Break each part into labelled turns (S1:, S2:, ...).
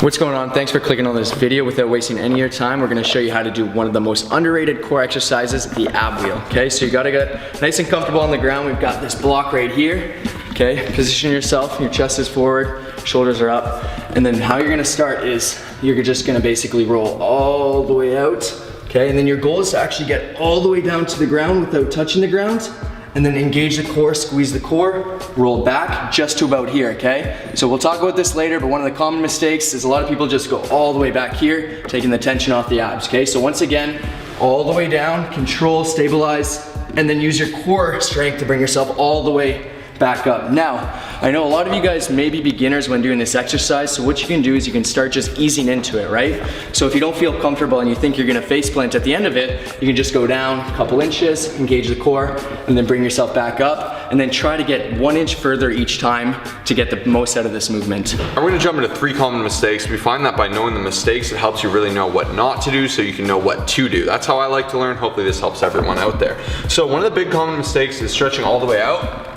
S1: What's going on? Thanks for clicking on this video. Without wasting any of your time, we're gonna show you how to do one of the most underrated core exercises, the ab wheel, okay? So you gotta get nice and comfortable on the ground. We've got this block right here, okay? Position yourself, your chest is forward, shoulders are up, and then how you're gonna start is you're just gonna basically roll all the way out, okay? And then your goal is to actually get all the way down to the ground without touching the ground, and then engage the core, squeeze the core, roll back just to about here, okay? So we'll talk about this later, but one of the common mistakes is a lot of people just go all the way back here, taking the tension off the abs, okay? So once again, all the way down, control, stabilize, and then use your core strength to bring yourself all the way back up. Now, I know a lot of you guys may be beginners when doing this exercise, so what you can do is you can start just easing into it, right? So if you don't feel comfortable and you think you're gonna face plant at the end of it, you can just go down a couple inches, engage the core, and then bring yourself back up, and then try to get 1 inch further each time to get the most out of this movement.
S2: We're gonna jump into 3 common mistakes. We find that by knowing the mistakes, it helps you really know what not to do so you can know what to do. That's how I like to learn. Hopefully this helps everyone out there. So one of the big common mistakes is stretching all the way out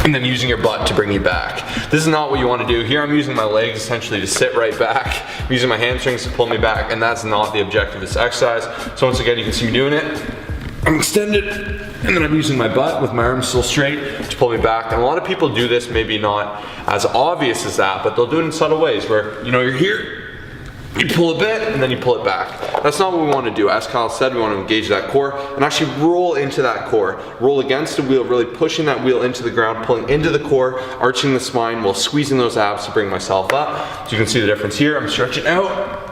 S2: and then using your butt to bring you back. This is not what you want to do. Here I'm using my legs essentially to sit right back. I'm using my hamstrings to pull me back, and that's not the objective of this exercise. So once again, you can see me doing it. I'm extended, and then I'm using my butt with my arms still straight to pull me back. And a lot of people do this, maybe not as obvious as that, but they'll do it in subtle ways where, you know, you're here, you pull a bit, and then you pull it back. That's not what we want to do. As Kyle said, we want to engage that core and actually roll into that core. Roll against the wheel, really pushing that wheel into the ground, pulling into the core, arching the spine while squeezing those abs to bring myself up. So you can see the difference here. I'm stretching out.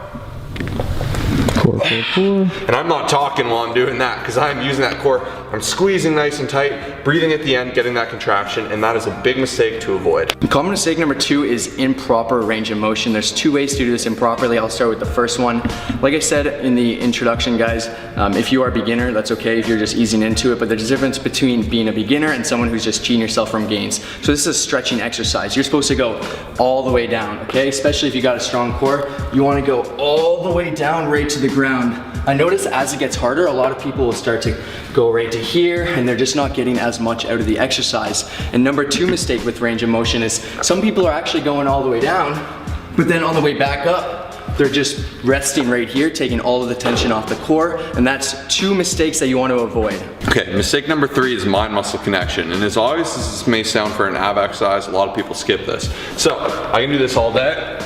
S2: Core. And I'm not talking while I'm doing that because I'm using that core. I'm squeezing nice and tight, breathing at the end, getting that contraction, and that is a big mistake to avoid.
S1: Common mistake number 2 is improper range of motion. There's 2 ways to do this improperly. I'll start with the first one. Like I said in the introduction, guys, if you are a beginner, that's okay if you're just easing into it, but there's a difference between being a beginner and someone who's just cheating yourself from gains. So this is a stretching exercise. You're supposed to go all the way down, okay? Especially if you got a strong core, you wanna go all the way down right to the ground. I notice as it gets harder, a lot of people will start to go right to here and they're just not getting as much out of the exercise. And number 2 mistake with range of motion is some people are actually going all the way down, but then on the way back up, they're just resting right here, taking all of the tension off the core, and that's 2 mistakes that you want to avoid.
S2: Okay, mistake number 3 is mind-muscle connection. And as obvious as this may sound for an ab exercise, a lot of people skip this. So, I can do this all day.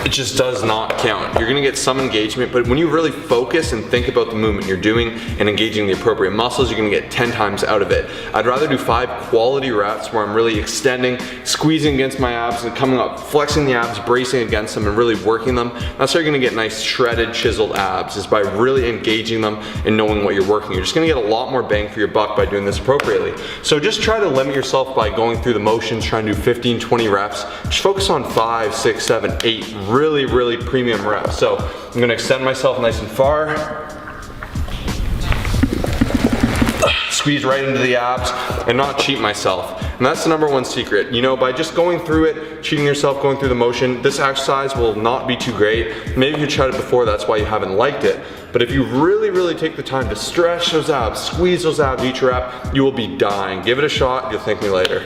S2: It just does not count. You're gonna get some engagement, but when you really focus and think about the movement you're doing and engaging the appropriate muscles, you're gonna get 10 times out of it. I'd rather do 5 quality reps where I'm really extending, squeezing against my abs and coming up, flexing the abs, bracing against them and really working them. That's how you're gonna get nice shredded, chiseled abs, is by really engaging them and knowing what you're working. You're just gonna get a lot more bang for your buck by doing this appropriately. So just try to limit yourself by going through the motions, trying to do 15, 20 reps. Just focus on 5, 6, 7, 8 really premium reps. So I'm gonna extend myself nice and far. Squeeze right into the abs and not cheat myself. And that's the number 1 secret. You know, by just going through it, cheating yourself, going through the motion, this exercise will not be too great. Maybe if you tried it before, that's why you haven't liked it. But if you really take the time to stretch those abs, squeeze those abs each rep, you will be dying. Give it a shot, you'll thank me later.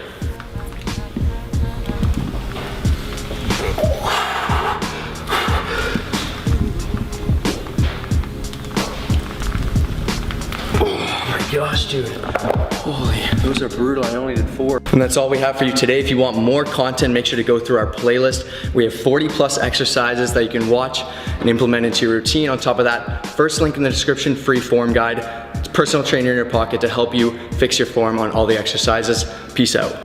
S1: Gosh, dude. Holy, those are brutal. I only did 4. And that's all we have for you today. If you want more content, make sure to go through our playlist. We have 40+ exercises that you can watch and implement into your routine. On top of that, first link in the description, free form guide. It's a personal trainer in your pocket to help you fix your form on all the exercises. Peace out.